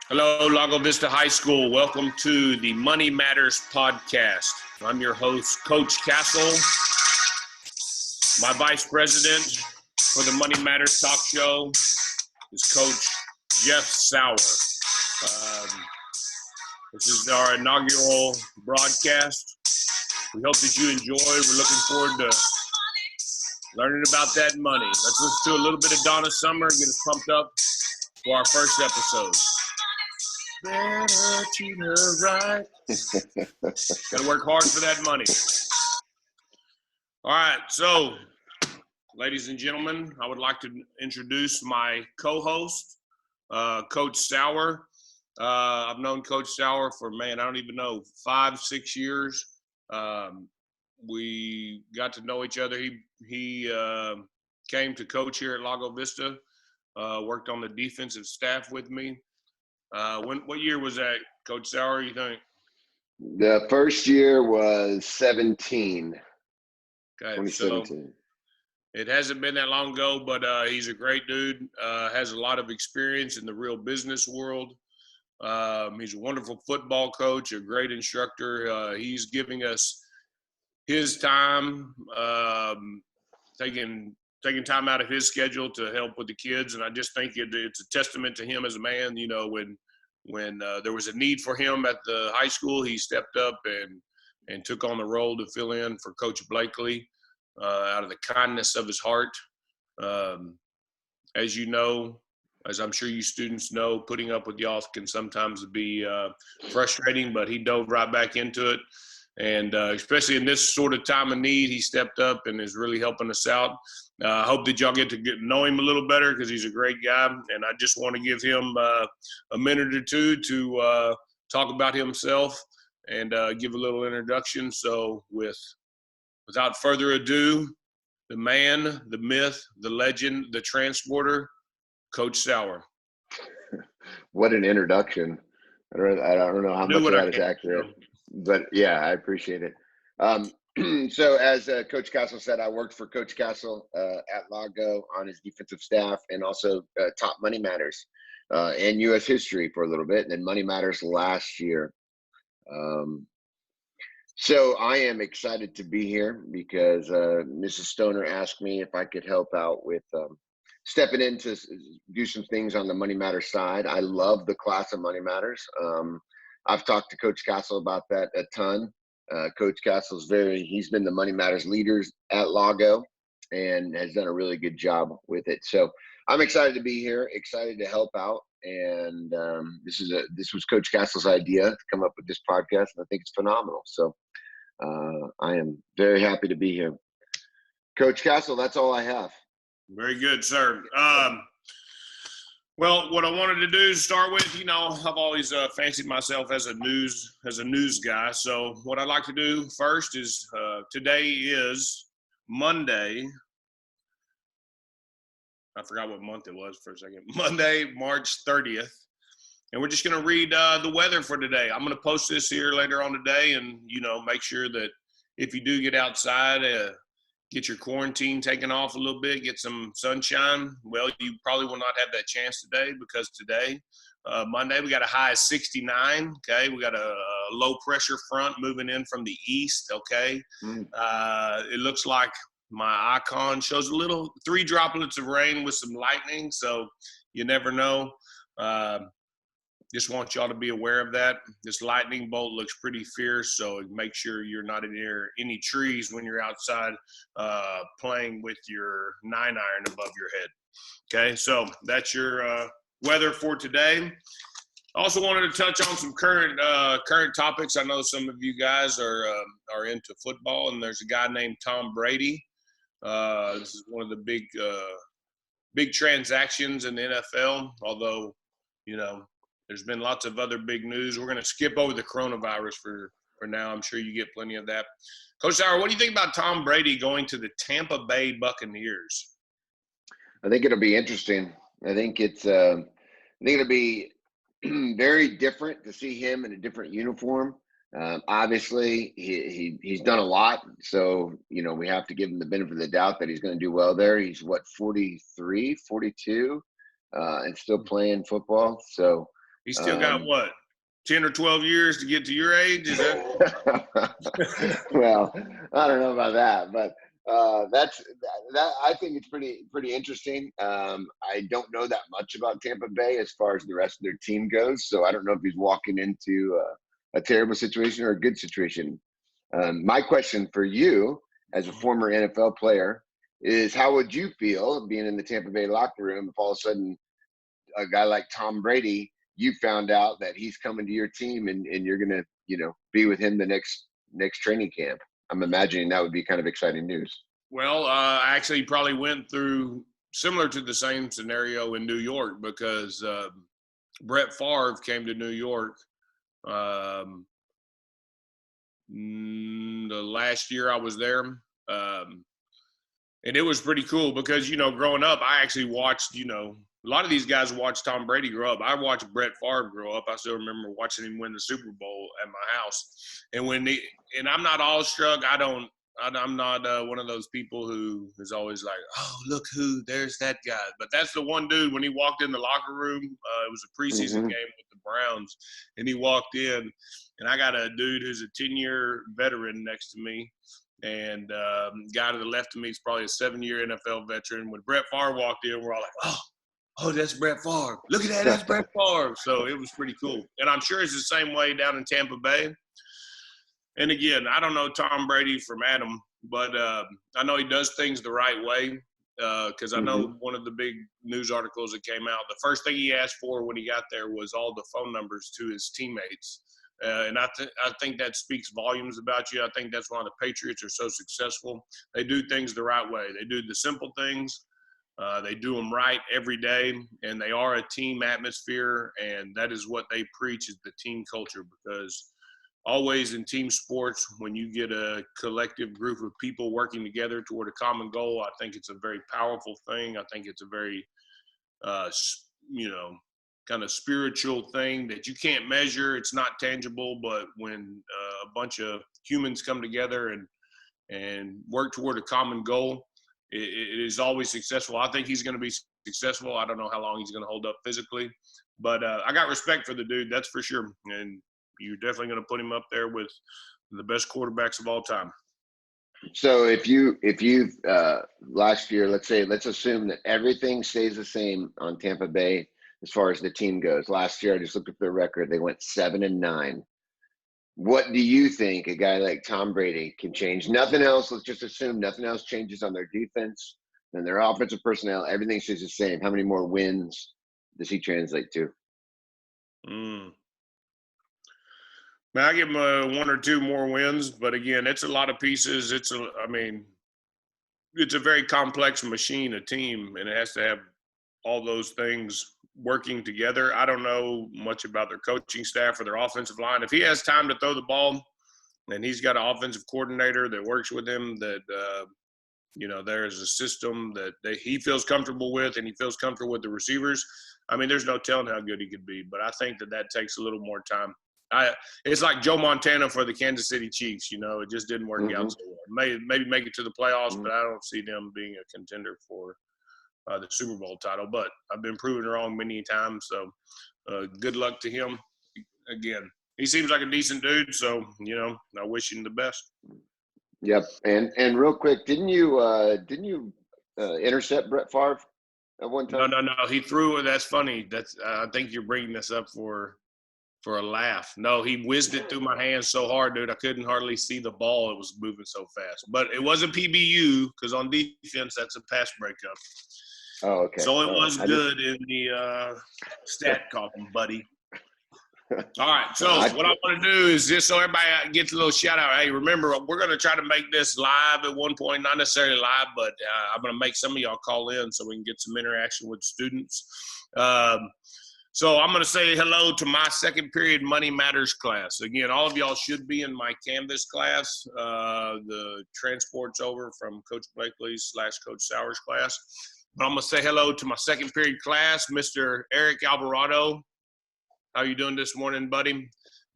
Hello, Lago Vista High School. Welcome to the Money Matters podcast. I'm your host, Coach Castle. My vice president for the Money Matters talk show is Coach Jeff Sauer. This is our inaugural broadcast. We hope that you enjoy. We're looking forward to learning about that money. Let's listen to a little bit of Donna Summer, get us pumped up for our first episode. Better treat her right. Gotta work hard for that money. All right, so ladies and gentlemen, I would like to introduce my co-host, Coach Sauer. I've known Coach Sauer for, I don't even know, 5-6 years. We got to know each other. He came to coach here at Lago Vista, worked on the defensive staff with me. What year was that, Coach Sauer, you think? The first year was 2017. Okay, so it hasn't been that long ago, but he's a great dude, has a lot of experience in the real business world. He's a wonderful football coach, a great instructor. He's giving us his time, taking time out of his schedule to help with the kids. And I just think it's a testament to him as a man. You know, when there was a need for him at the high school, he stepped up and took on the role to fill in for Coach Blakely out of the kindness of his heart. As you know, as I'm sure you students know, putting up with y'all can sometimes be frustrating, but he dove right back into it. And especially in this sort of time of need, he stepped up and is really helping us out. I hope that y'all get to know him a little better because he's a great guy. And I just want to give him a minute or two to talk about himself and give a little introduction. So without further ado, the man, the myth, the legend, the transporter, Coach Sauer. What an introduction. I don't know how much of that is accurate. But yeah, I appreciate it. So as Coach Castle said, I worked for Coach Castle at Lago on his defensive staff and also taught Money Matters and U.S. history for a little bit, and then Money Matters last year. So I am excited to be here because Mrs. Stoner asked me if I could help out with stepping in to do some things on the Money Matters side. I love the class of Money Matters. I've talked to Coach Castle about that a ton. Coach Castle's he's been the Money Matters leaders at Lago and has done a really good job with it. So I'm excited to be here, excited to help out. And this was Coach Castle's idea to come up with this podcast, and I think it's phenomenal. So I am very happy to be here. Coach Castle, that's all I have. Very good, sir. Well, what I wanted to do is start with, I've always fancied myself as a news guy. So what I'd like to do first is today is Monday. I forgot what month it was for a second. Monday, March 30th. And we're just going to read the weather for today. I'm going to post this here later on today and, make sure that if you do get outside, get your quarantine taken off a little bit, get some sunshine. Well, you probably will not have that chance today because today, Monday, we got a high of 69, okay? We got a low pressure front moving in from the east, okay? It looks like my icon shows 3 droplets of rain with some lightning, so you never know. Just want y'all to be aware of that. This lightning bolt looks pretty fierce, so make sure you're not near any trees when you're outside playing with your 9-iron above your head. Okay, so that's your weather for today. Also wanted to touch on some current topics. I know some of you guys are into football, and there's a guy named Tom Brady. This is one of the big transactions in the NFL, although, there's been lots of other big news. We're going to skip over the coronavirus for now. I'm sure you get plenty of that. Coach Sauer, what do you think about Tom Brady going to the Tampa Bay Buccaneers? I think it'll be interesting. I think it'll be very different to see him in a different uniform. Obviously, he's done a lot, so we have to give him the benefit of the doubt that he's going to do well there. He's 43, 42, and still playing football. So He still got what, 10 or 12 years to get to your age? Is that? Well, I don't know about that, but that. I think it's pretty interesting. I don't know that much about Tampa Bay as far as the rest of their team goes, so I don't know if he's walking into a terrible situation or a good situation. My question for you, as a former NFL player, is how would you feel being in the Tampa Bay locker room if all of a sudden a guy like Tom Brady, you found out that he's coming to your team and you're gonna, be with him the next training camp? I'm imagining that would be kind of exciting news. Well, I actually probably went through similar to the same scenario in New York because Brett Favre came to New York the last year I was there. And it was pretty cool because, growing up, I actually watched, a lot of these guys watched Tom Brady grow up. I watched Brett Favre grow up. I still remember watching him win the Super Bowl at my house. And and I'm not awestruck. I'm not one of those people who is always like, oh, look there's that guy. But that's the one dude when he walked in the locker room, it was a preseason game with the Browns, and he walked in, and I got a dude who's a 10-year veteran next to me. And guy to the left of me is probably a 7-year NFL veteran. When Brett Favre walked in, we're all like, oh, that's Brett Favre. Look at that, that's Brett Favre. So it was pretty cool. And I'm sure it's the same way down in Tampa Bay. And again, I don't know Tom Brady from Adam, but I know he does things the right way because I know one of the big news articles that came out, the first thing he asked for when he got there was all the phone numbers to his teammates. And I think that speaks volumes about you. I think that's why the Patriots are so successful. They do things the right way. They do the simple things. They do them right every day, and they are a team atmosphere, and that is what they preach is the team culture because always in team sports, when you get a collective group of people working together toward a common goal, I think it's a very powerful thing. I think it's a very, kind of spiritual thing that you can't measure. It's not tangible, but when a bunch of humans come together and work toward a common goal, it is always successful. I think he's going to be successful. I don't know how long he's going to hold up physically, but I got respect for the dude, that's for sure. And you're definitely going to put him up there with the best quarterbacks of all time. So if you last year, let's assume that everything stays the same on Tampa Bay as far as the team goes. Last year, I just looked at their record. They went 7-9. What do you think a guy like Tom Brady can change? Nothing else. Let's just assume nothing else changes on their defense and their offensive personnel. Everything stays the same. How many more wins does he translate to? Man, I give him 1 or 2 more wins, but again, it's a lot of pieces. It's a very complex machine, a team, and it has to have all those things working together. I don't know much about their coaching staff or their offensive line. If he has time to throw the ball and he's got an offensive coordinator that works with him, that, there's a system that he feels comfortable with and he feels comfortable with the receivers, there's no telling how good he could be. But I think that takes a little more time. It's like Joe Montana for the Kansas City Chiefs. It just didn't work out so well. Maybe make it to the playoffs, but I don't see them being a contender for the Super Bowl title. But I've been proven wrong many times, so good luck to him. Again, he seems like a decent dude, so I wish him the best. Yep, and real quick, didn't you intercept Brett Favre at one time? No. He threw it. That's funny. I think you're bringing this up for a laugh. No, he whizzed it through my hands so hard, dude. I couldn't hardly see the ball. It was moving so fast. But it was a PBU because on defense, that's a pass breakup. Oh, okay. So it was good in the stat column, buddy. All right. So what I want to do is just so everybody gets a little shout out. Hey, remember, we're going to try to make this live at one point, not necessarily live, but I'm going to make some of y'all call in so we can get some interaction with students. So I'm going to say hello to my second period Money Matters class. Again, all of y'all should be in my Canvas class. The transport's over from Coach Blakely's / Coach Sauer's class. But I'm going to say hello to my second period class, Mr. Eric Alvarado. How you doing this morning, buddy?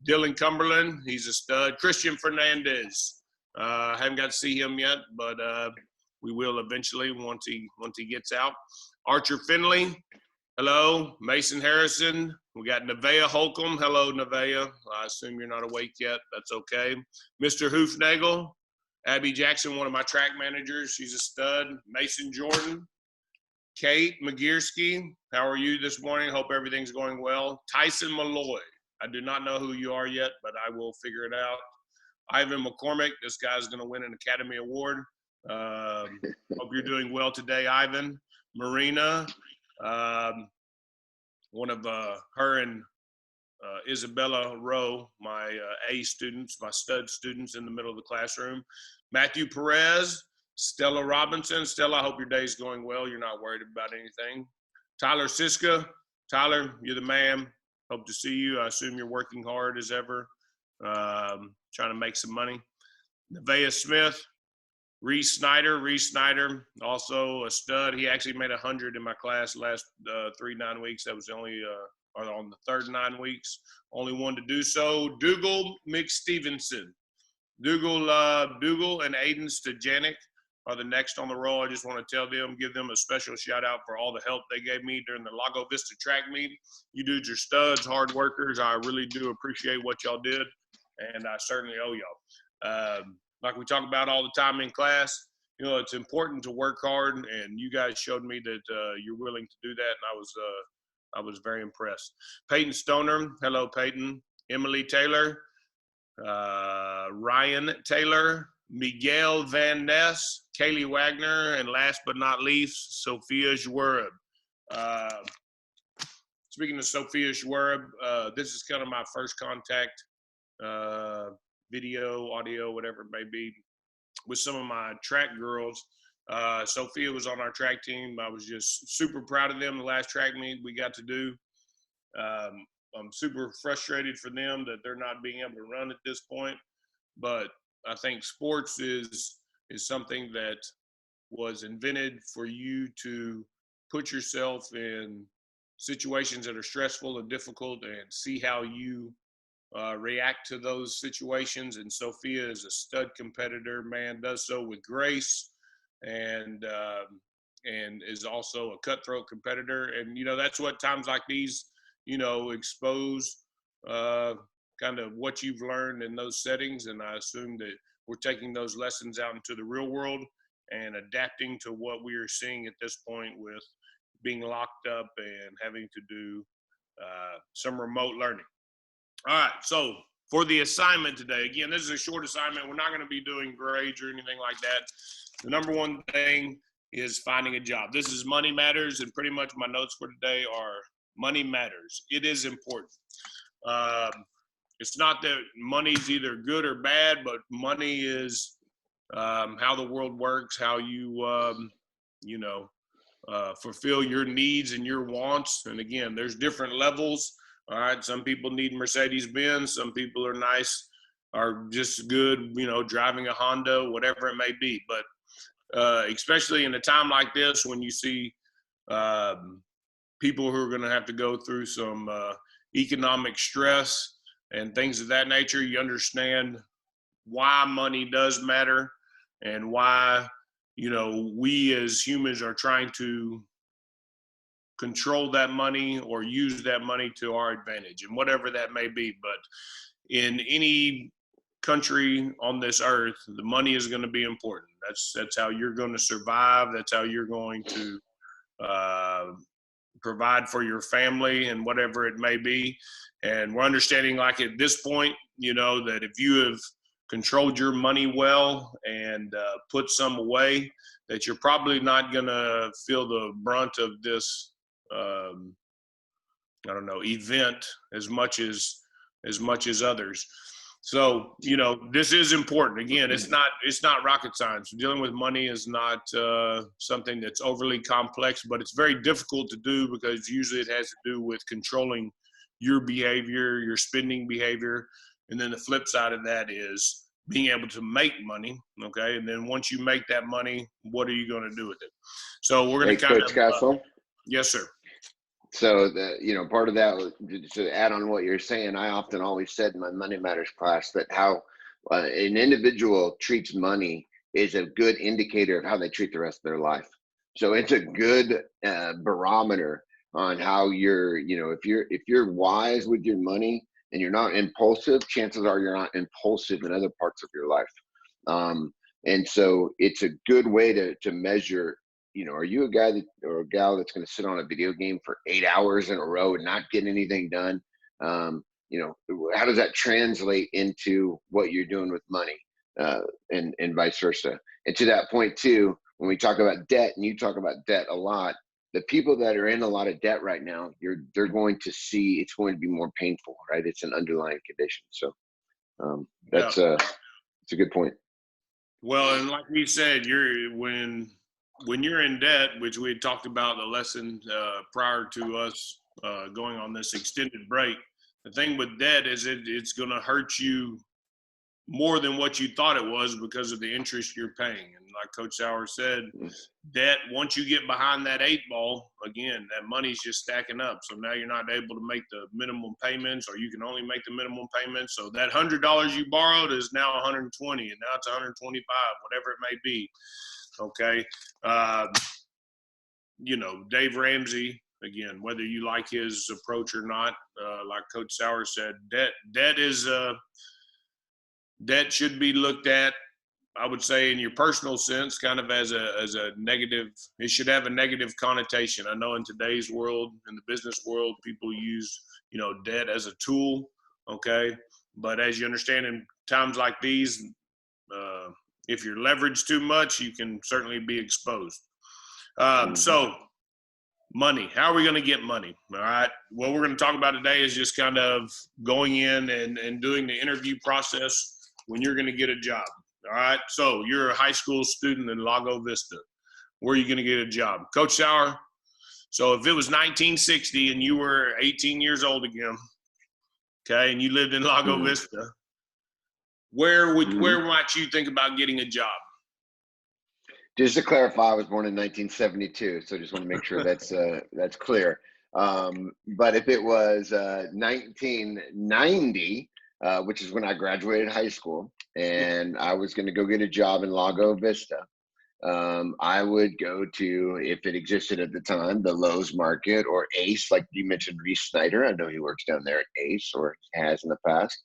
Dylan Cumberland, he's a stud. Christian Fernandez. I haven't got to see him yet, but we will eventually once he gets out. Archer Finley. Hello. Mason Harrison. We got Nevaeh Holcomb. Hello, Nevaeh. I assume you're not awake yet. That's okay. Mr. Hoofnagel. Abby Jackson, one of my track managers. She's a stud. Mason Jordan. Kate McGearsky. How are you this morning? Hope everything's going well. Tyson Malloy. I do not know who you are yet, but I will figure it out. Ivan McCormick. This guy's going to win an Academy Award. Hope you're doing well today, Ivan. Marina. One of her and Isabella Rowe, my A students, my stud students in the middle of the classroom. Matthew Perez, Stella Robinson. Stella, I hope your day's going well. You're not worried about anything. Tyler Siska. Tyler, you're the man. Hope to see you. I assume you're working hard as ever, trying to make some money. Nevaeh Smith. Reese Snyder, also a stud. He actually made 100 in my class last 3 9 weeks. That was the only, or on the third 9 weeks, only one to do so. Dougal McStevenson. Dougal and Aiden Stajanic are the next on the roll. I just want to give them a special shout out for all the help they gave me during the Lago Vista track meet. You dudes are studs, hard workers. I really do appreciate what y'all did, and I certainly owe y'all. Like we talk about all the time in class, you know, it's important to work hard, and you guys showed me that you're willing to do that, and I was very impressed. Peyton Stoner, hello, Peyton. Emily Taylor, Ryan Taylor, Miguel Van Ness, Kaylee Wagner, and last but not least, Sophia Schwerb. Speaking of Sophia Schwerb, this is kind of my first contact, video, audio, whatever it may be, with some of my track girls. Sophia was on our track team. I was just super proud of them the last track meet we got to do. I'm super frustrated for them that they're not being able to run at this point, but I think sports is something that was invented for you to put yourself in situations that are stressful and difficult and see how you react to those situations. And Sophia is a stud competitor, man, does so with grace, and is also a cutthroat competitor. And, you know, that's what times like these, you know, expose kind of what you've learned in those settings. And I assume that we're taking those lessons out into the real world and adapting to what we are seeing at this point with being locked up and having to do some remote learning. All right, so for the assignment today, again, this is a short assignment. We're not going to be doing grades or anything like that. The number one thing is finding a job. This is Money Matters, and pretty much my notes for today are money matters. It is important. It's not that money's either good or bad, but money is how the world works, how you, fulfill your needs and your wants. And again, there's different levels. All right, some people need Mercedes-Benz. Some people are just good, you know, driving a Honda, whatever it may be. But especially in a time like this, when you see people who are going to have to go through some economic stress and things of that nature, you understand why money does matter and why, you know, we as humans are trying to control that money or use that money to our advantage, and whatever that may be. But in any country on this earth, the money is going to be important. That's how you're going to survive. That's how you're going to provide for your family and whatever it may be. And we're understanding, like at this point, you know, that if you have controlled your money well and put some away, that you're probably not going to feel the brunt of this event as much as others. So, you know, this is important. Again, it's not rocket science. Dealing with money is not something that's overly complex, but it's very difficult to do because usually it has to do with controlling your behavior, your spending behavior. And then the flip side of that is being able to make money. Okay. And then once you make that money, what are you going to do with it? So we're going to kind Coach Castle. Yes, sir. So part of that, to add on what you're saying, I often always said in my Money Matters class that how an individual treats money is a good indicator of how they treat the rest of their life. So it's a good barometer on how if you're wise with your money and you're not impulsive, chances are you're not impulsive in other parts of your life. And so it's a good way to measure, are you a guy or a gal that's going to sit on a video game for 8 hours in a row and not get anything done? How does that translate into what you're doing with money, and vice versa? And to that point too, when we talk about debt, and you talk about debt a lot, the people that are in a lot of debt right now, they're going to see it's going to be more painful, right? It's an underlying condition. So Yeah. it's a good point. Well, and like we said, when you're in debt, which we had talked about the lesson prior to us going on this extended break. The thing with debt is it's going to hurt you more than what you thought it was because of the interest you're paying. And like Coach Sauer said, debt, once you get behind that 8-ball, again, that money's just stacking up. So now you're not able to make the minimum payments, or you can only make the minimum payments. So that $100 you borrowed is now 120, and now it's 125, whatever it may be. Okay. Dave Ramsey, again, whether you like his approach or not, like Coach Sauer said, debt should be looked at, I would say, in your personal sense, kind of as a negative. It should have a negative connotation. I know in today's world, in the business world, people use, debt as a tool. Okay. But as you understand, in times like these, if you're leveraged too much, you can certainly be exposed. So money, how are we going to get money? All right. What we're going to talk about today is just kind of going in and doing the interview process when you're going to get a job. All right. So you're a high school student in Lago Vista. Where are you going to get a job? Coach Sauer. So if it was 1960 and you were 18 years old again, okay, and you lived in Lago Vista, where might you think about getting a job? Just to clarify, I was born in 1972, so just want to make sure that's clear. But if it was 1990, which is when I graduated high school, and I was going to go get a job in Lago Vista, I would go to, if it existed at the time, the Lowe's Market or Ace, like you mentioned, Reese Snyder. I know he works down there at Ace, or has in the past.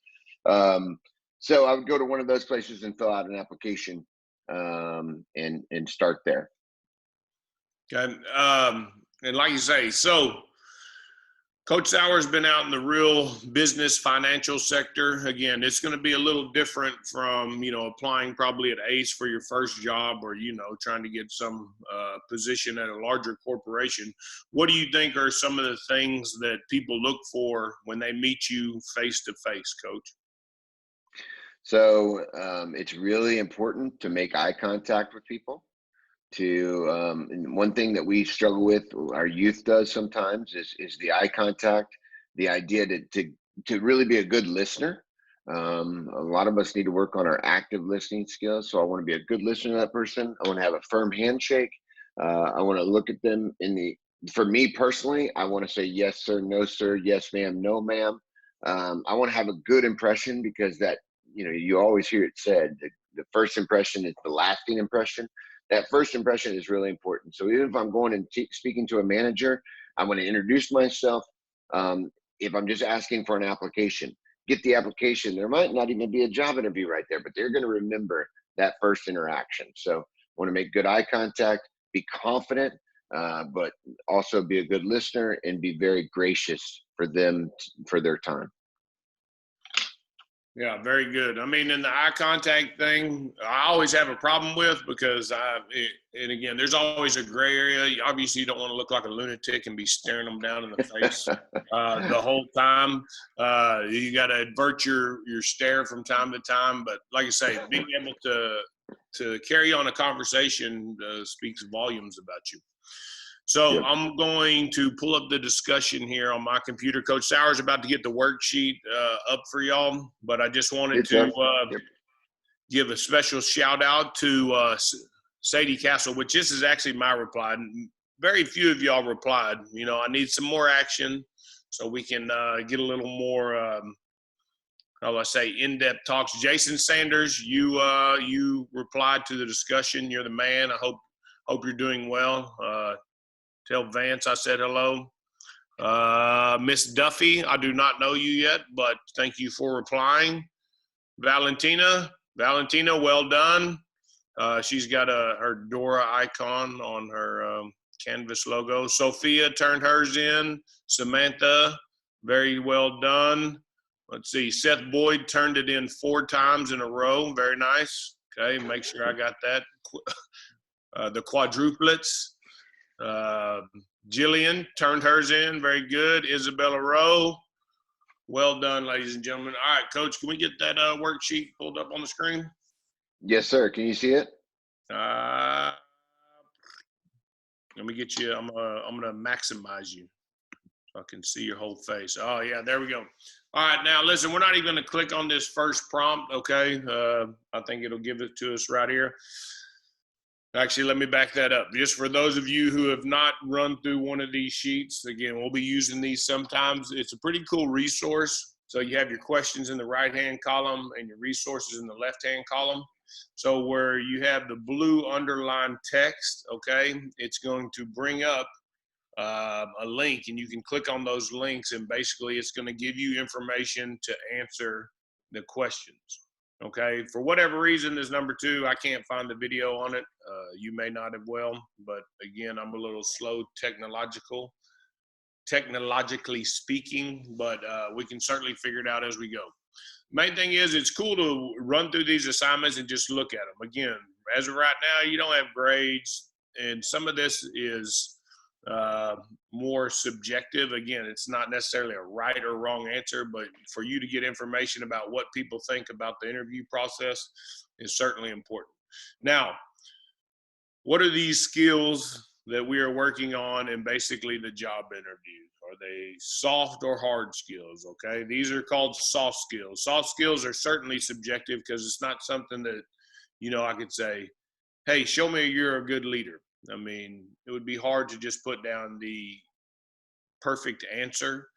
So I would go to one of those places and fill out an application, and start there. Okay. And like you say, so Coach Sauer's been out in the real business financial sector. Again, it's going to be a little different from, applying probably at ACE for your first job, or, trying to get some position at a larger corporation. What do you think are some of the things that people look for when they meet you face to face, Coach? So it's really important to make eye contact with people. And one thing that we struggle with, our youth does sometimes, is the eye contact. The idea to really be a good listener. A lot of us need to work on our active listening skills. So I want to be a good listener to that person. I want to have a firm handshake. I want to look at them for me personally, I want to say yes sir, no sir, yes ma'am, no ma'am. I want to have a good impression, because that, you always hear it said, the first impression is the lasting impression. That first impression is really important. So even if I'm going and speaking to a manager, I want to introduce myself. If I'm just asking for an application, get the application. There might not even be a job interview right there, but they're going to remember that first interaction. So I want to make good eye contact, be confident, but also be a good listener and be very gracious for them, for their time. Yeah, very good. I mean, in the eye contact thing, I always have a problem with, because and again, there's always a gray area. Obviously, you don't want to look like a lunatic and be staring them down in the face the whole time. You got to avert your stare from time to time. But like I say, being able to carry on a conversation speaks volumes about you. So yep. I'm going to pull up the discussion here on my computer. Coach Sauer's about to get the worksheet up for y'all, but I just wanted to give a special shout out to Sadie Castle, which this is actually my reply. Very few of y'all replied. I need some more action so we can get a little more, in-depth talks. Jason Sanders, you replied to the discussion. You're the man. I hope you're doing well. Tell Vance I said hello. Miss Duffy, I do not know you yet, but thank you for replying. Valentina, well done. She's got her Dora icon on her Canvas logo. Sophia turned hers in. Samantha, very well done. Let's see, Seth Boyd turned it in 4 times in a row. Very nice. Okay, make sure I got that. The quadruplets. Jillian turned hers in. Very good. Isabella Rowe. Well done, ladies and gentlemen. All right, Coach, can we get that worksheet pulled up on the screen? Yes, sir. Can you see it? Let me get you. I'm gonna maximize you so I can see your whole face. Oh yeah, there we go. All right, now listen. We're not even gonna click on this first prompt. Okay, I think it'll give it to us right here. Actually, let me back that up. Just for those of you who have not run through one of these sheets, again, we'll be using these sometimes. It's a pretty cool resource. So you have your questions in the right-hand column and your resources in the left-hand column. So where you have the blue underlined text, okay, it's going to bring up a link, and you can click on those links, and basically it's going to give you information to answer the questions. Okay, for whatever reason, this number 2, I can't find the video on it. You may not have well, but again, I'm a little slow technologically speaking, but we can certainly figure it out as we go. Main thing is, it's cool to run through these assignments and just look at them. Again, as of right now, you don't have grades, and some of this is more subjective. Again, it's not necessarily a right or wrong answer, but for you to get information about what people think about the interview process is certainly important. Now, what are these skills that we are working on in basically the job interview? Are they soft or hard skills? Okay, these are called soft skills. Soft skills are certainly subjective because it's not something that, you know, I could say, hey, show me you're a good leader. I mean, it would be hard to just put down the perfect answer.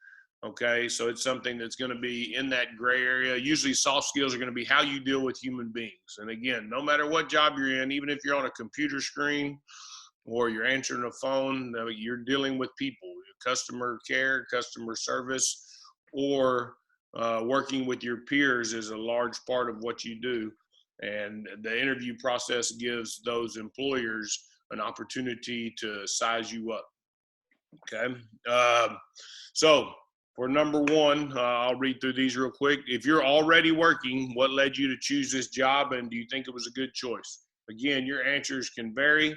Okay, so it's something that's going to be in that gray area. Usually soft skills are going to be how you deal with human beings. And again, no matter what job you're in, even if you're on a computer screen or you're answering a phone, you're dealing with people, customer care, customer service, or working with your peers is a large part of what you do. And the interview process gives those employers an opportunity to size you up. Okay. So for number 1, I'll read through these real quick. If you're already working, what led you to choose this job, and do you think it was a good choice? Again, your answers can vary.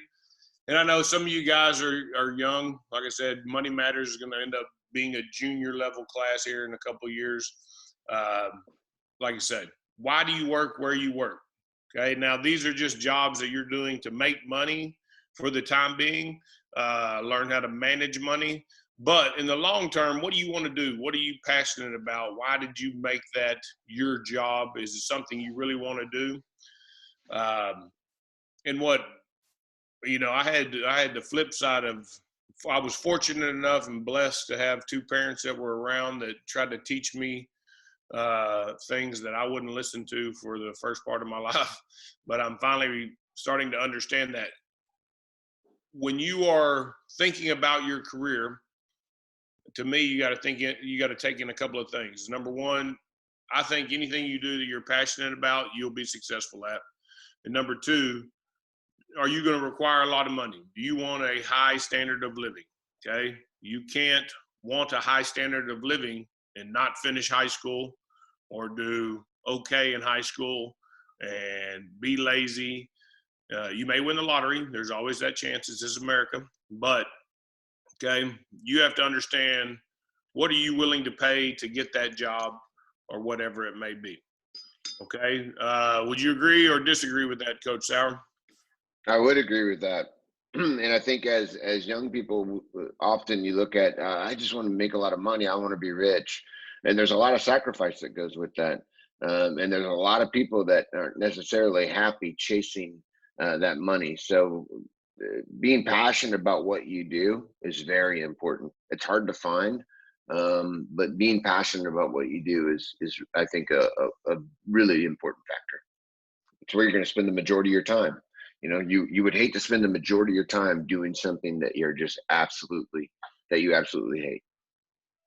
And I know some of you guys are young. Like I said, Money Matters is going to end up being a junior level class here in a couple of years. Like I said, why do you work where you work? Okay, now these are just jobs that you're doing to make money for the time being, learn how to manage money. But in the long term, what do you want to do? What are you passionate about? Why did you make that your job? Is it something you really want to do? And what, you know, I had the flip side of, I was fortunate enough and blessed to have 2 parents that were around that tried to teach me things that I wouldn't listen to for the first part of my life. But I'm finally starting to understand that when you are thinking about your career, to me, you got to take in a couple of things. Number 1, I think anything you do that you're passionate about, you'll be successful at. And number 2, are you going to require a lot of money? Do you want a high standard of living? Okay. You can't want a high standard of living and not finish high school, or do okay in high school and be lazy. You may win the lottery. There's always that chance. This is America. But, okay, you have to understand, what are you willing to pay to get that job, or whatever it may be. Okay. Would you agree or disagree with that, Coach Sauer? I would agree with that. And I think as young people, often you look at, I just want to make a lot of money. I want to be rich. And there's a lot of sacrifice that goes with that. And there's a lot of people that aren't necessarily happy chasing that money. So being passionate about what you do is very important. It's hard to find, but being passionate about what you do is I think a really important factor. It's where you're going to spend the majority of your time. You know, you would hate to spend the majority of your time doing something that you absolutely hate.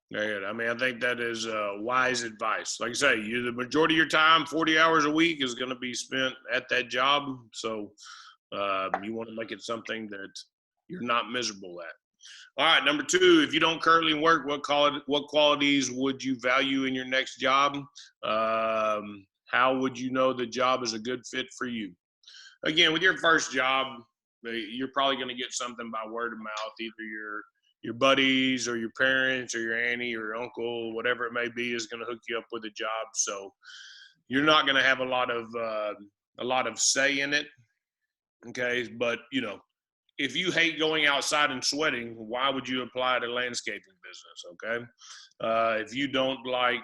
Yeah, I mean, I think that is wise advice. Like I say, the majority of your time, 40 hours a week, is going to be spent at that job. So you want to make it something that you're not miserable at. All right, number two, if you don't currently work, what qualities would you value in your next job? How would you know the job is a good fit for you? Again, with your first job, you're probably going to get something by word of mouth, either your buddies or your parents or your auntie or your uncle, whatever it may be, is going to hook you up with a job. So you're not going to have a lot of say in it. Okay, but if you hate going outside and sweating, why would you apply to landscaping business? Okay, if you don't like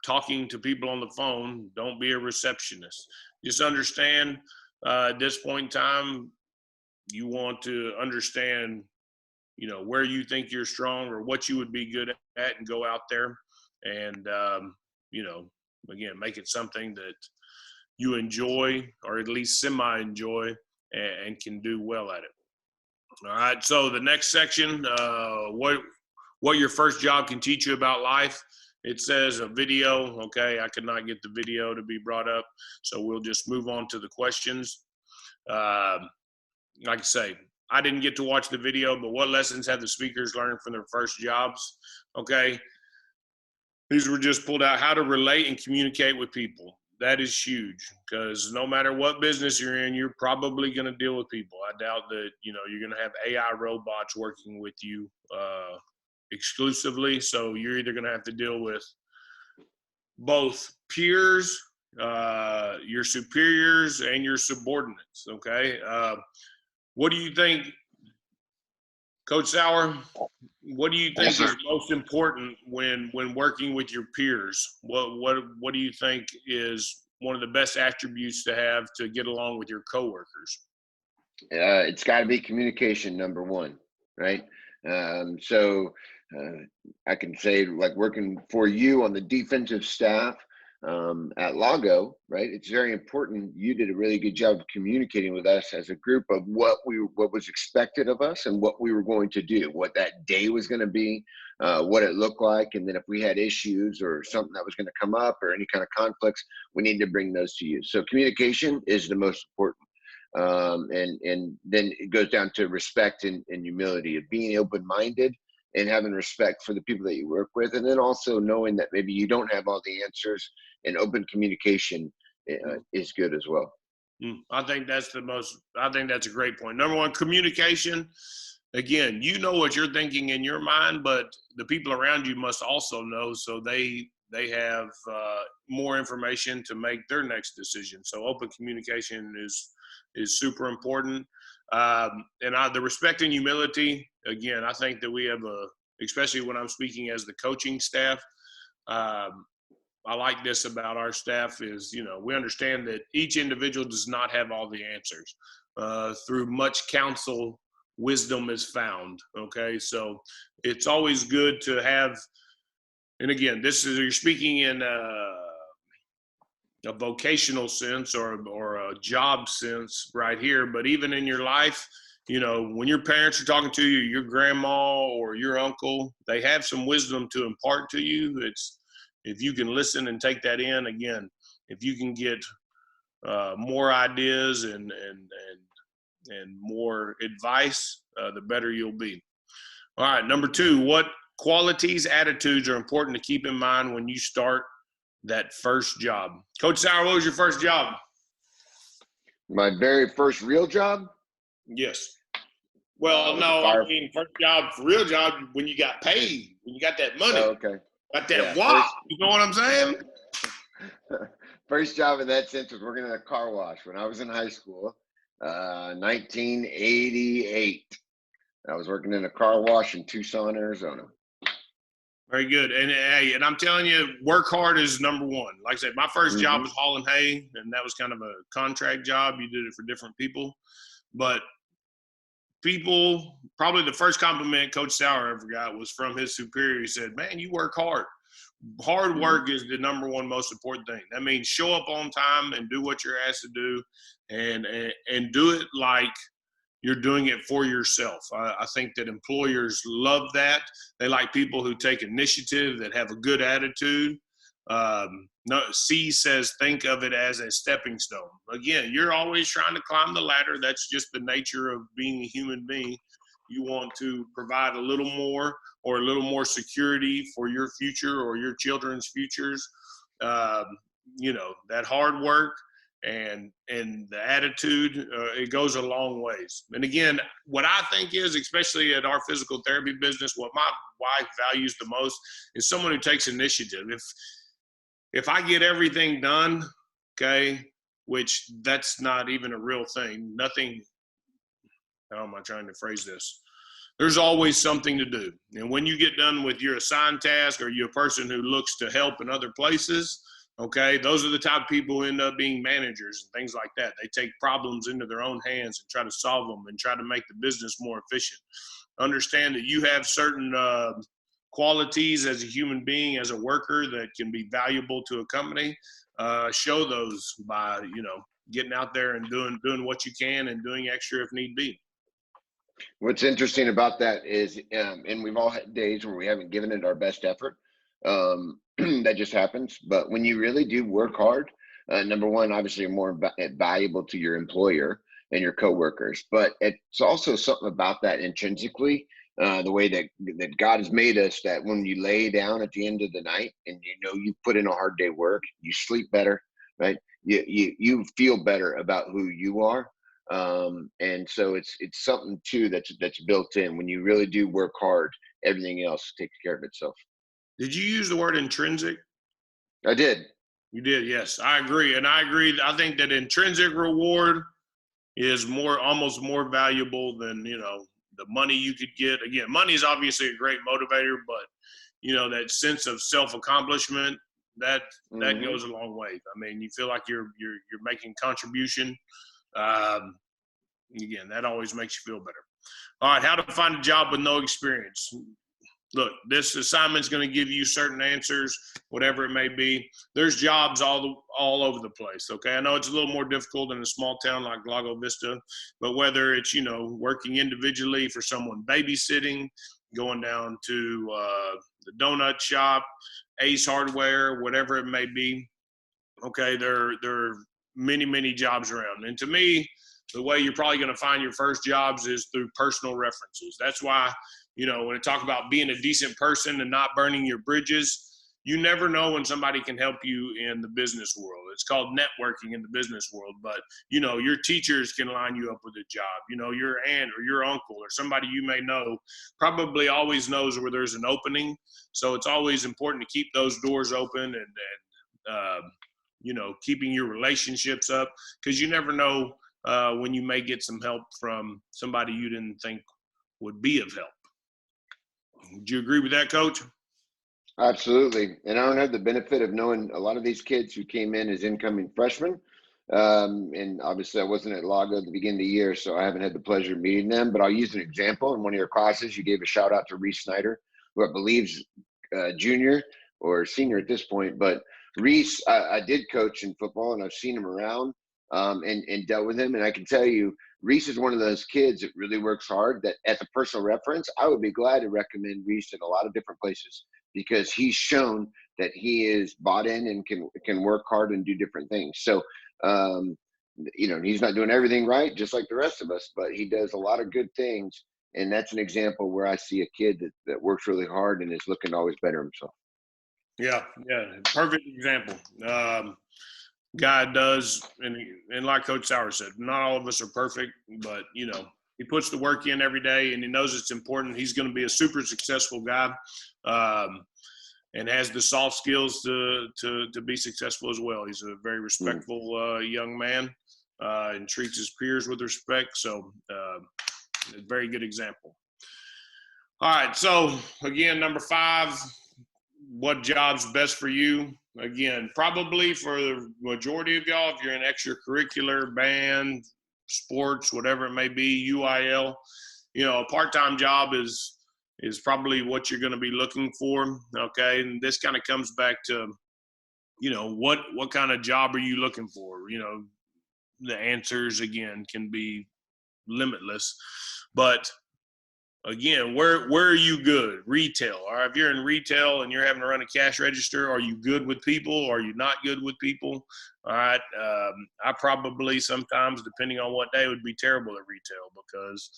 talking to people on the phone, don't be a receptionist. Just understand at this point in time, you want to understand, where you think you're strong or what you would be good at, and go out there and, again, make it something that you enjoy, or at least semi-enjoy, and can do well at it. All right. So the next section, what your first job can teach you about life. It says a video. Okay, I could not get the video to be brought up, so we'll just move on to the questions. Like I say, I didn't get to watch the video, but what lessons have the speakers learned from their first jobs? Okay, these were just pulled out. How to relate and communicate with people. That is huge, because no matter what business you're in, you're probably going to deal with people. I doubt that, you're going to have AI robots working with you exclusively. So you're either going to have to deal with both peers, your superiors, and your subordinates. Okay. What do you think, Coach Sauer? What do you think is most important when working with your peers? What do you think is one of the best attributes to have to get along with your coworkers? It's got to be communication, number one, right? So I can say, like, working for you on the defensive staff at Lago, right? It's very important. You did a really good job of communicating with us as a group of what was expected of us and what we were going to do, what that day was going to be, what it looked like, and then if we had issues or something that was going to come up or any kind of conflicts, we need to bring those to you. So communication is the most important. And then it goes down to respect and humility, of being open-minded and having respect for the people that you work with, and then also knowing that maybe you don't have all the answers, and open communication is good as well. I think that's a great point. Number one, communication. Again, you know what you're thinking in your mind, but the people around you must also know, so they have more information to make their next decision. So open communication is super important. And the respect and humility, again, I think that we have especially when I'm speaking as the coaching staff, I like this about our staff is, we understand that each individual does not have all the answers. Through much counsel, wisdom is found. Okay. So it's always good to have, and again, you're speaking in a vocational sense or a job sense right here, but even in your life, when your parents are talking to you, your grandma or your uncle, they have some wisdom to impart to you. If you can listen and take that in, again, if you can get more ideas and more advice, the better you'll be. All right, number two, what qualities, attitudes are important to keep in mind when you start that first job? Coach Sauer, what was your first job? My very first real job? Yes. Well, no, I mean, first job, real job, when you got paid, when you got that money. Oh, okay. Got that wop. You know what I'm saying? First job in that sense was working at a car wash when I was in high school, 1988. I was working in a car wash in Tucson, Arizona. Very good. And I'm telling you, work hard is number one. Like I said, my first job was hauling hay, and that was kind of a contract job. You did it for different people. But probably the first compliment Coach Sauer ever got was from his superior. He said, "Man, you work hard." Hard work is the number one most important thing. That means show up on time and do what you're asked to do, and do it like you're doing it for yourself. I think that employers love that. They like people who take initiative, that have a good attitude. No, C says think of it as a stepping stone. Again, you're always trying to climb the ladder. That's just the nature of being a human being. You want to provide a little more or a little more security for your future or your children's futures. Um, that hard work and the attitude, it goes a long ways. And again, what I think is, especially at our physical therapy business, what my wife values the most is someone who takes initiative. If I get everything done, okay, which that's not even a real thing, nothing, how am I trying to phrase this? There's always something to do. And when you get done with your assigned task, or you're a person who looks to help in other places, okay, those are the type of people who end up being managers and things like that. They take problems into their own hands and try to solve them and try to make the business more efficient. Understand that you have certain qualities as a human being, as a worker, that can be valuable to a company. Show those by, getting out there and doing what you can and doing extra if need be. What's interesting about that is, and we've all had days where we haven't given it our best effort. That just happens. But when you really do work hard, number one, obviously, you're more valuable to your employer and your coworkers. But it's also something about that intrinsically, the way that God has made us, that when you lay down at the end of the night and you put in a hard day work, you sleep better, right? You feel better about who you are. And so it's something too that's built in. When you really do work hard, everything else takes care of itself. Did you use the word intrinsic? I did. You did, yes. I agree. And I agree. I think that intrinsic reward is almost more valuable than, the money you could get. Again, money is obviously a great motivator, but, that sense of self-accomplishment, that goes a long way. I mean, you feel like you're making contribution. Again, that always makes you feel better. All right, how to find a job with no experience. Look, this assignment's going to give you certain answers, whatever it may be. There's jobs all over the place, okay? I know it's a little more difficult in a small town like Lago, Vista, but whether it's, working individually for someone babysitting, going down to the donut shop, Ace Hardware, whatever it may be, okay, there are many, many jobs around. And to me, the way you're probably going to find your first jobs is through personal references. That's why, when I talk about being a decent person and not burning your bridges, you never know when somebody can help you in the business world. It's called networking in the business world. But, your teachers can line you up with a job. Your aunt or your uncle or somebody you may know probably always knows where there's an opening. So it's always important to keep those doors open and keeping your relationships up, because you never know when you may get some help from somebody you didn't think would be of help. Would you agree with that, Coach? Absolutely. And I don't have the benefit of knowing a lot of these kids who came in as incoming freshmen. And obviously I wasn't at Lago at the beginning of the year, so I haven't had the pleasure of meeting them, but I'll use an example. In one of your classes, you gave a shout out to Reese Snyder, who I believe's junior or senior at this point. But Reese, I did coach in football, and I've seen him around and dealt with him. And I can tell you, Reese is one of those kids that really works hard, that as a personal reference, I would be glad to recommend Reese in a lot of different places, because he's shown that he is bought in and can work hard and do different things. So, he's not doing everything right, just like the rest of us, but he does a lot of good things. And that's an example where I see a kid that works really hard and is looking to always better himself. Yeah, perfect example. Guy does, and like Coach Sauer said, not all of us are perfect, but he puts the work in every day, and he knows it's important. He's going to be a super successful guy, and has the soft skills to be successful as well. He's a very respectful young man, and treats his peers with respect. So, a very good example. All right, so again, number 5, what job's best for you? Again, probably for the majority of y'all, if you're in extracurricular, band, sports, whatever it may be, UIL, a part-time job is probably what you're going to be looking for. Okay. And this kind of comes back to, what kind of job are you looking for? The answers again can be limitless. But again, where are you good? Retail. All right, if you're in retail and you're having to run a cash register, are you good with people? Are you not good with people? All right, I probably sometimes, depending on what day, would be terrible at retail because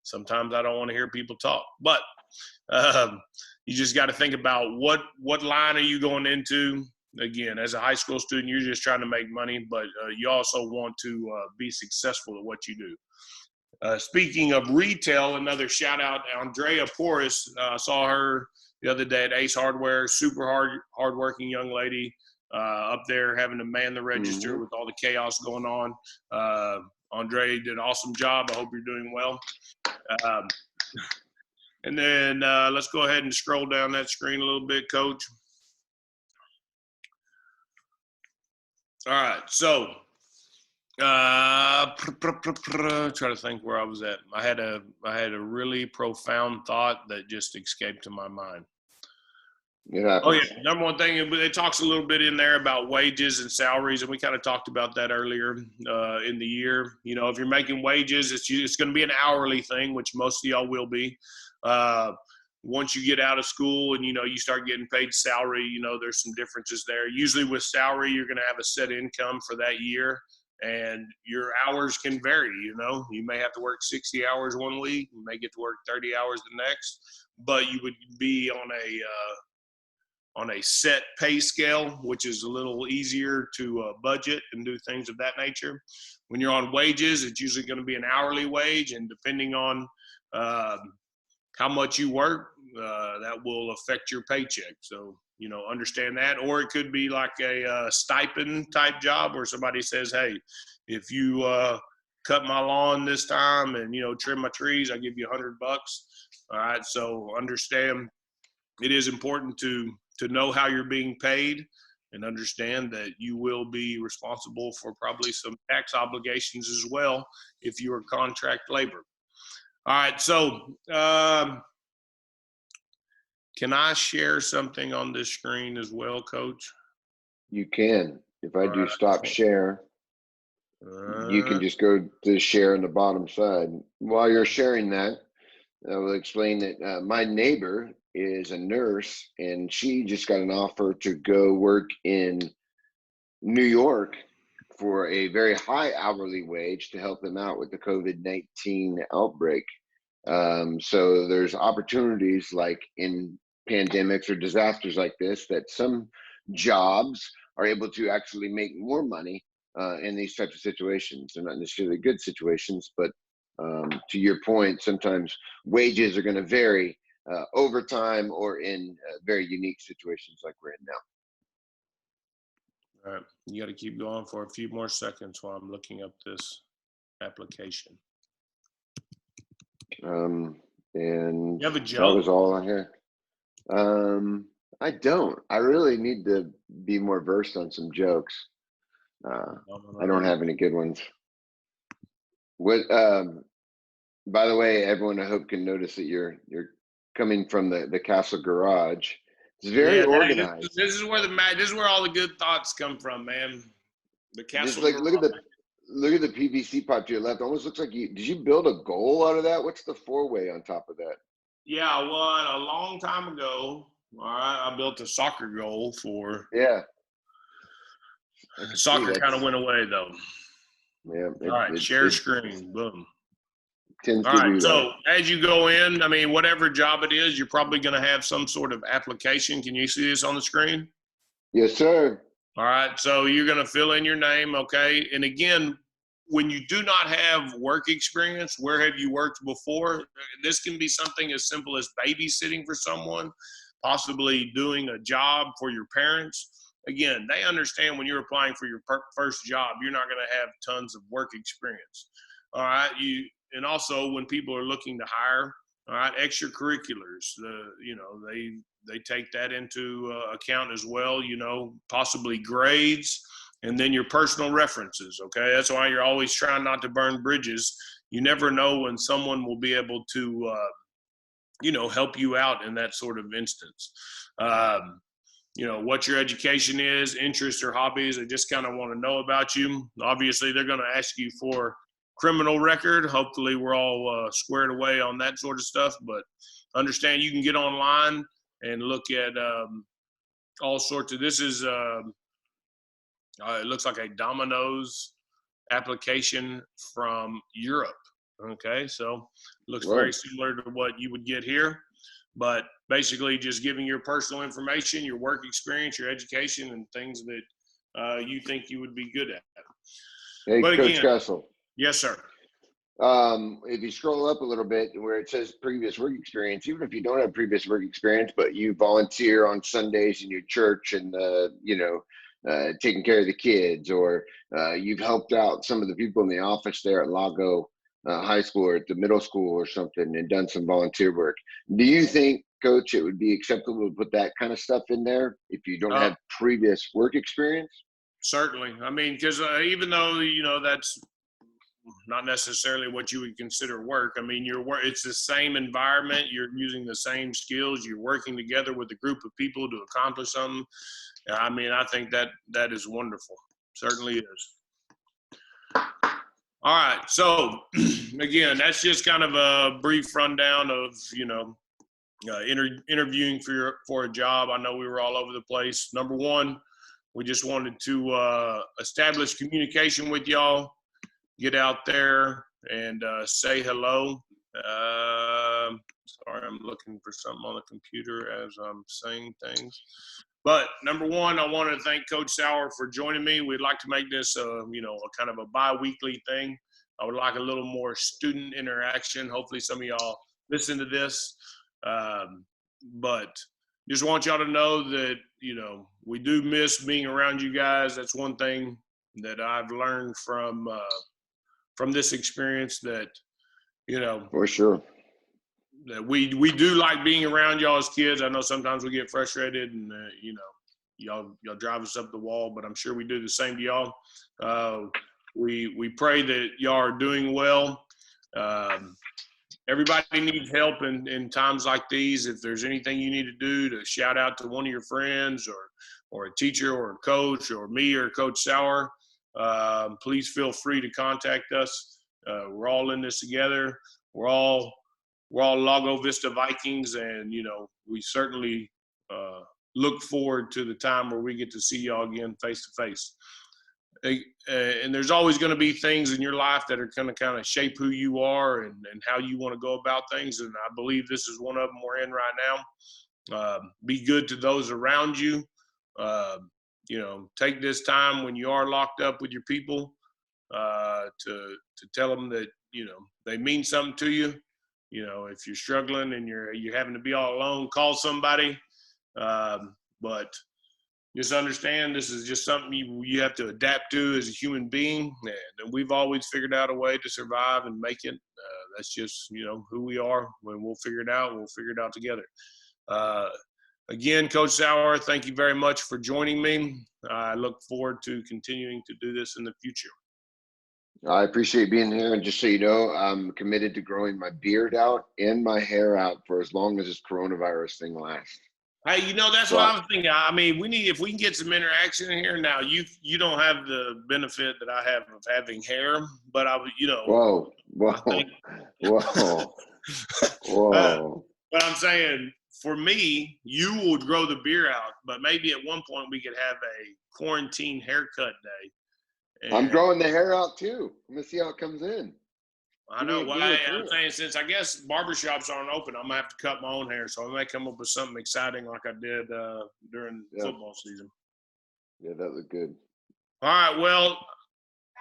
sometimes I don't want to hear people talk. But you just got to think about what line are you going into. Again, as a high school student, you're just trying to make money, but you also want to be successful at what you do. Speaking of retail, another shout out, Andrea Porras. Saw her the other day at Ace Hardware. Super hardworking young lady up there having to man the register with all the chaos going on. Andrea did an awesome job. I hope you're doing well. And then let's go ahead and scroll down that screen a little bit, Coach. All right, so try to think where I was at. I had a really profound thought that just escaped to my mind. Oh yeah, number one thing, it talks a little bit in there about wages and salaries, and we kind of talked about that earlier in the year. You know, if you're making wages, it's going to be an hourly thing, which most of y'all will be. Once you get out of school and, you know, you start getting paid salary, you know, there's some differences there. Usually with salary, you're going to have a set income for that year, and your hours can vary. You know, you may have to work 60 hours one week, you may get to work 30 hours the next, but you would be on a set pay scale, which is a little easier to budget and do things of that nature. When you're on wages, it's usually going to be an hourly wage, and depending on how much you work, that will affect your paycheck. So, you know, understand that. Or it could be like a stipend type job where somebody says, hey, if you cut my lawn this time and, you know, trim my trees, I'll give you $100. All right. So understand it is important to know how you're being paid and understand that you will be responsible for probably some tax obligations as well if you are contract labor. All right, so can I share something on this screen as well, Coach? You can. If I do stop share, you can just go to share on the bottom side. While you're sharing that, I will explain that my neighbor is a nurse, and she just got an offer to go work in New York for a very high hourly wage to help them out with the COVID-19 outbreak. So there's opportunities like in pandemics or disasters like this, that some jobs are able to actually make more money in these types of situations. They're not necessarily good situations, but to your point, sometimes wages are going to vary over time or in very unique situations like we're in now. All right, you got to keep going for a few more seconds while I'm looking up this application. And you have a joke? That was all I had. I don't. I really need to be more versed on some jokes. I don't have any good ones. What? By the way, everyone, I hope can notice that you're coming from the castle garage. It's very organized. This is where all the good thoughts come from, man. The castle. Just like look at the PVC pipe to your left. Almost looks like did you build a goal out of that? What's the four-way on top of that? Yeah, well, a long time ago, all right, I built a soccer goal for. Yeah. Soccer kind of went away though. Yeah. All right, share screen. Boom. All right, so as you go in, I mean, whatever job it is, you're probably going to have some sort of application. Can you see this on the screen? Yes, sir. All right, so you're going to fill in your name, okay? And again, when you do not have work experience, where have you worked before? This can be something as simple as babysitting for someone, possibly doing a job for your parents. Again, they understand when you're applying for your first job, you're not going to have tons of work experience. All right, and also when people are looking to hire, all right, extracurriculars, you know, they take that into account as well, you know, possibly grades, and then your personal references, okay? That's why you're always trying not to burn bridges. You never know when someone will be able to, you know, help you out in that sort of instance. You know, what your education is, interests or hobbies. They just kind of want to know about you. Obviously, they're going to ask you for criminal record. Hopefully we're all squared away on that sort of stuff, but understand you can get online and look at all sorts of, this is, it looks like a Domino's application from Europe. Okay, so it looks very similar to what you would get here, but basically just giving your personal information, your work experience, your education, and things that you think you would be good at. Hey, but Coach again, Kessel. Yes, sir. If you scroll up a little bit where it says previous work experience, even if you don't have previous work experience, but you volunteer on Sundays in your church and, taking care of the kids, or you've helped out some of the people in the office there at Lago High School or at the middle school or something and done some volunteer work. Do you think, Coach, it would be acceptable to put that kind of stuff in there if you don't have previous work experience? Certainly. I mean, because even though, that's not necessarily what you would consider work. I mean, it's the same environment. You're using the same skills. You're working together with a group of people to accomplish something. I mean, I think that is wonderful. Certainly is. All right. So again, that's just kind of a brief rundown of, interviewing for a job. I know we were all over the place. Number one, we just wanted to establish communication with y'all, get out there and say hello. Sorry, I'm looking for something on the computer as I'm saying things. But number one, I want to thank Coach Sauer for joining me. We'd like to make this, a kind of a bi-weekly thing. I would like a little more student interaction. Hopefully some of y'all listen to this. But just want y'all to know that, we do miss being around you guys. That's one thing that I've learned from this experience, that, For sure, that we do like being around y'all as kids. I know sometimes we get frustrated and, y'all drive us up the wall, but I'm sure we do the same to y'all. We pray that y'all are doing well. Everybody needs help in times like these. If there's anything you need to do to shout out to one of your friends or a teacher or a coach or me or Coach Sauer, please feel free to contact us. We're all in this together. We're all Lago Vista Vikings, and we certainly look forward to the time where we get to see y'all again face to face. And there's always going to be things in your life that are going to kind of shape who you are and how you want to go about things. And I believe this is one of them we're in right now. Be good to those around you. Take this time when you are locked up with your people to tell them that, they mean something to you. If you're struggling and you're having to be all alone, call somebody. But just understand this is just something you have to adapt to as a human being. And we've always figured out a way to survive and make it. That's just, who we are. When we'll figure it out, we'll figure it out together. Again, Coach Sauer, thank you very much for joining me. I look forward to continuing to do this in the future. I appreciate being here. And just so you know, I'm committed to growing my beard out and my hair out for as long as this coronavirus thing lasts. Hey, that's what I was thinking. I mean, if we can get some interaction in here now. You don't have the benefit that I have of having hair, but Whoa. But I'm saying, for me, you would grow the beard out, but maybe at one point we could have a quarantine haircut day. I'm growing the hair out too. I'm gonna see how it comes in. I know. Well, I'm saying, since I guess barbershops aren't open, I'm going to have to cut my own hair. So I may come up with something exciting like I did during football season. Yeah, that looked good. All right. Well,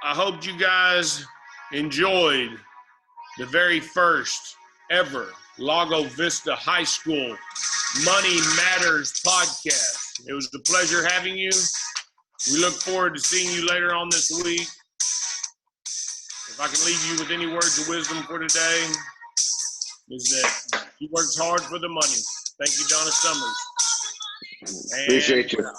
I hope you guys enjoyed the very first ever Lago Vista High School Money Matters podcast. It was a pleasure having you. We look forward to seeing you later on this week. If I can leave you with any words of wisdom for today, is that he works hard for the money. Thank you, Donna Summers. Appreciate you.